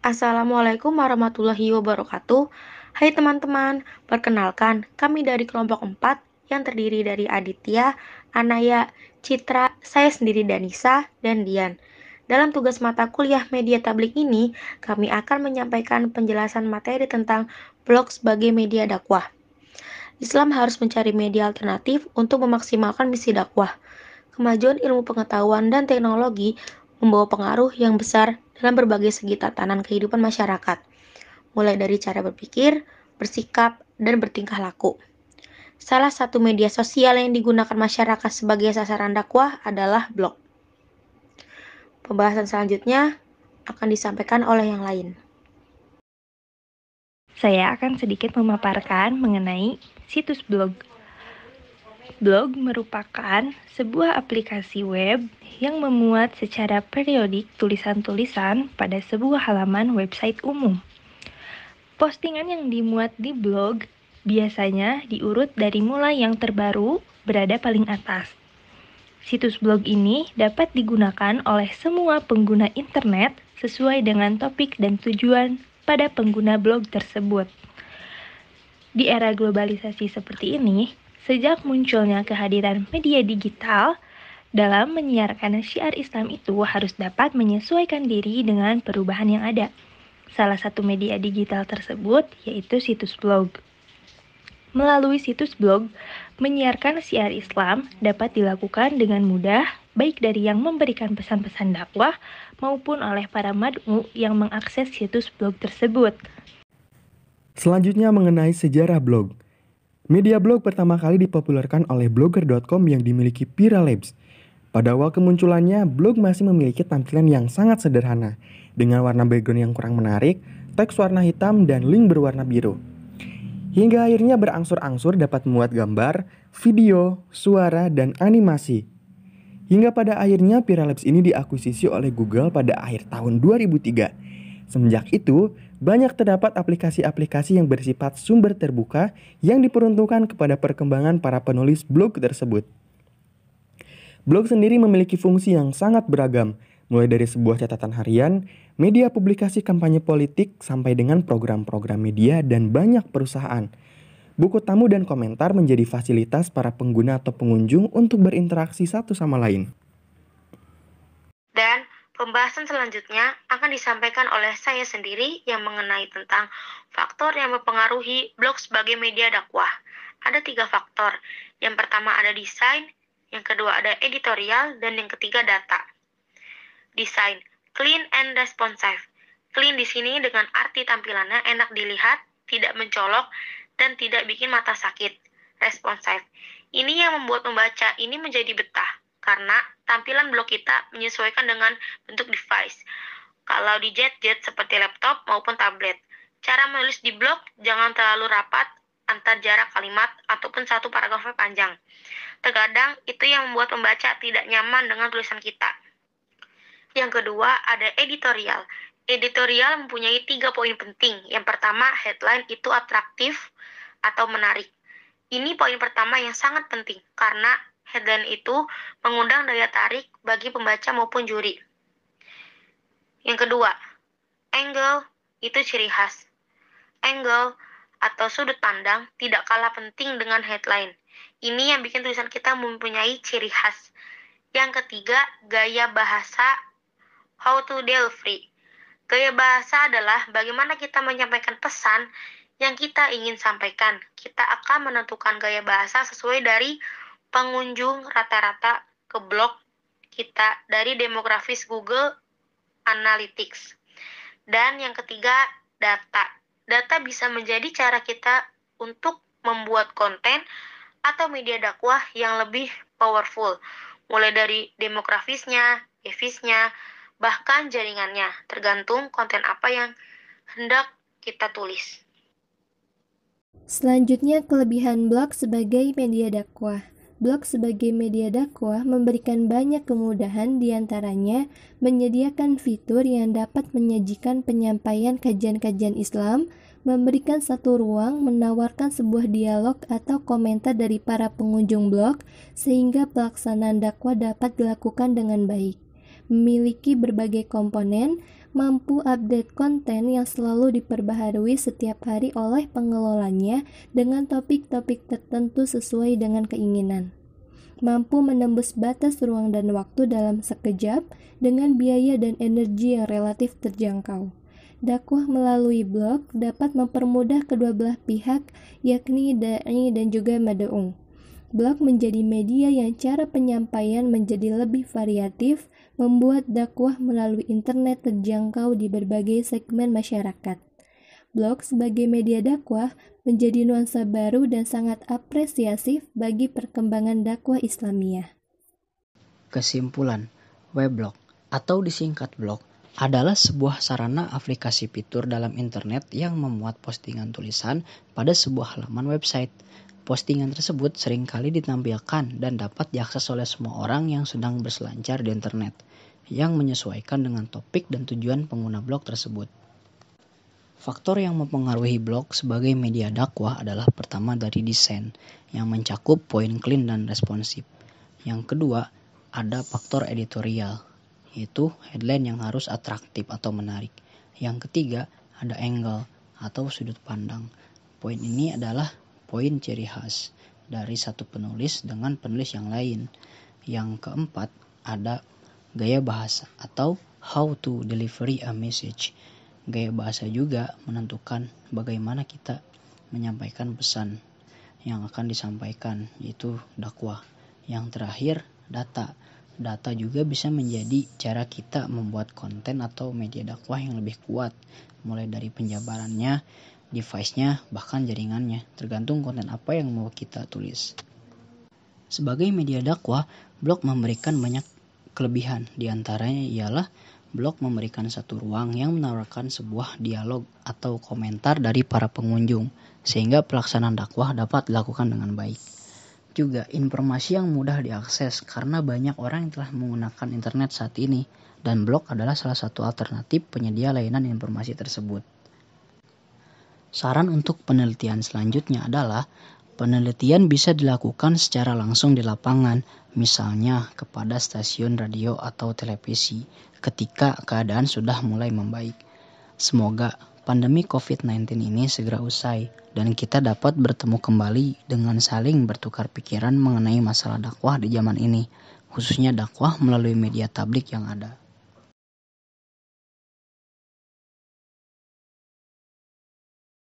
Assalamualaikum warahmatullahi wabarakatuh. Hai teman-teman, perkenalkan kami dari kelompok 4 yang terdiri dari Aditya, Anaya, Citra, saya sendiri Danisa, dan Dian. Dalam tugas mata kuliah media tablik ini, kami akan menyampaikan penjelasan materi tentang blog sebagai media dakwah. Islam harus mencari media alternatif untuk memaksimalkan misi dakwah. Kemajuan ilmu pengetahuan dan teknologi membawa pengaruh yang besar dalam berbagai segi tatanan kehidupan masyarakat, mulai dari cara berpikir, bersikap, dan bertingkah laku. Salah satu media sosial yang digunakan masyarakat sebagai sasaran dakwah adalah blog. Pembahasan selanjutnya akan disampaikan oleh yang lain. Saya akan sedikit memaparkan mengenai situs blog. Blog merupakan sebuah aplikasi web yang memuat secara periodik tulisan-tulisan pada sebuah halaman website umum. Postingan yang dimuat di blog biasanya diurut dari mulai yang terbaru berada paling atas. Situs blog ini dapat digunakan oleh semua pengguna internet sesuai dengan topik dan tujuan pada pengguna blog tersebut. Di era globalisasi seperti ini, sejak munculnya kehadiran media digital, dalam menyiarkan syiar Islam itu harus dapat menyesuaikan diri dengan perubahan yang ada. Salah satu media digital tersebut yaitu situs blog. Melalui situs blog, menyiarkan syiar Islam dapat dilakukan dengan mudah, baik dari yang memberikan pesan-pesan dakwah maupun oleh para mad'u yang mengakses situs blog tersebut. Selanjutnya mengenai sejarah blog. Media blog pertama kali dipopulerkan oleh blogger.com yang dimiliki Pira Labs. Pada awal kemunculannya, blog masih memiliki tampilan yang sangat sederhana, dengan warna background yang kurang menarik, teks warna hitam, dan link berwarna biru. Hingga akhirnya berangsur-angsur dapat memuat gambar, video, suara, dan animasi. Hingga pada akhirnya Pira Labs ini diakuisisi oleh Google pada akhir tahun 2003. Semenjak itu, banyak terdapat aplikasi-aplikasi yang bersifat sumber terbuka yang diperuntukkan kepada perkembangan para penulis blog tersebut. Blog sendiri memiliki fungsi yang sangat beragam, mulai dari sebuah catatan harian, media publikasi kampanye politik, sampai dengan program-program media dan banyak perusahaan. Buku tamu dan komentar menjadi fasilitas para pengguna atau pengunjung untuk berinteraksi satu sama lain. Dan pembahasan selanjutnya akan disampaikan oleh saya sendiri yang mengenai tentang faktor yang mempengaruhi blog sebagai media dakwah. Ada 3 faktor. Yang pertama ada desain, yang kedua ada editorial, dan yang ketiga data. Desain, clean and responsive. Clean di sini dengan arti tampilannya enak dilihat, tidak mencolok, dan tidak bikin mata sakit. Responsive, ini yang membuat membaca ini menjadi betah, karena tampilan blog kita menyesuaikan dengan bentuk device. Kalau di gadget seperti laptop maupun tablet. Cara menulis di blog jangan terlalu rapat antar jarak kalimat ataupun satu paragrafnya panjang. Terkadang itu yang membuat pembaca tidak nyaman dengan tulisan kita. Yang kedua ada editorial. Editorial mempunyai 3 poin penting. Yang pertama, headline itu atraktif atau menarik. Ini poin pertama yang sangat penting karena headline itu mengundang daya tarik bagi pembaca maupun juri. Yang kedua, angle itu ciri khas. Angle atau sudut pandang tidak kalah penting dengan headline. Ini yang bikin tulisan kita mempunyai ciri khas. Yang ketiga, gaya bahasa, how to delivery. Gaya bahasa adalah bagaimana kita menyampaikan pesan yang kita ingin sampaikan. Kita akan menentukan gaya bahasa sesuai dari pengunjung rata-rata ke blog kita dari demografis Google Analytics. Dan yang ketiga, data. Data bisa menjadi cara kita untuk membuat konten atau media dakwah yang lebih powerful, mulai dari demografisnya, evisnya, bahkan jaringannya, tergantung konten apa yang hendak kita tulis. Selanjutnya, kelebihan blog sebagai media dakwah. Blog sebagai media dakwah memberikan banyak kemudahan, diantaranya menyediakan fitur yang dapat menyajikan penyampaian kajian-kajian Islam, memberikan satu ruang menawarkan sebuah dialog atau komentar dari para pengunjung blog, sehingga pelaksanaan dakwah dapat dilakukan dengan baik. Memiliki berbagai komponen, mampu update konten yang selalu diperbaharui setiap hari oleh pengelolanya dengan topik-topik tertentu sesuai dengan keinginan. Mampu menembus batas ruang dan waktu dalam sekejap dengan biaya dan energi yang relatif terjangkau. Dakwah melalui blog dapat mempermudah kedua belah pihak, yakni da'i dan juga mad'u. Blog menjadi media yang cara penyampaian menjadi lebih variatif, membuat dakwah melalui internet terjangkau di berbagai segmen masyarakat. Blog sebagai media dakwah menjadi nuansa baru dan sangat apresiatif bagi perkembangan dakwah Islamiyah. Kesimpulan, weblog atau disingkat blog adalah sebuah sarana aplikasi fitur dalam internet yang memuat postingan tulisan pada sebuah halaman website. Postingan tersebut seringkali ditampilkan dan dapat diakses oleh semua orang yang sedang berselancar di internet, yang menyesuaikan dengan topik dan tujuan pengguna blog tersebut. Faktor yang mempengaruhi blog sebagai media dakwah adalah pertama dari desain, yang mencakup poin clean dan responsif. Yang kedua, ada faktor editorial, yaitu headline yang harus atraktif atau menarik. Yang ketiga, ada angle atau sudut pandang. Poin ini adalah poin ciri khas dari satu penulis dengan penulis yang lain. Yang keempat, ada gaya bahasa atau how to deliver a message. Gaya bahasa juga menentukan bagaimana kita menyampaikan pesan yang akan disampaikan, yaitu dakwah. Yang terakhir, data. Data juga bisa menjadi cara kita membuat konten atau media dakwah yang lebih kuat, mulai dari penjabarannya, device-nya, bahkan jaringannya, tergantung konten apa yang mau kita tulis. Sebagai media dakwah, blog memberikan banyak kelebihan. Di antaranya ialah blog memberikan satu ruang yang menawarkan sebuah dialog atau komentar dari para pengunjung, sehingga pelaksanaan dakwah dapat dilakukan dengan baik. Juga informasi yang mudah diakses karena banyak orang yang telah menggunakan internet saat ini, dan blog adalah salah satu alternatif penyedia layanan informasi tersebut. Saran untuk penelitian selanjutnya adalah penelitian bisa dilakukan secara langsung di lapangan, misalnya kepada stasiun radio atau televisi ketika keadaan sudah mulai membaik. Semoga pandemi COVID-19 ini segera usai dan kita dapat bertemu kembali dengan saling bertukar pikiran mengenai masalah dakwah di zaman ini, khususnya dakwah melalui media tablik yang ada.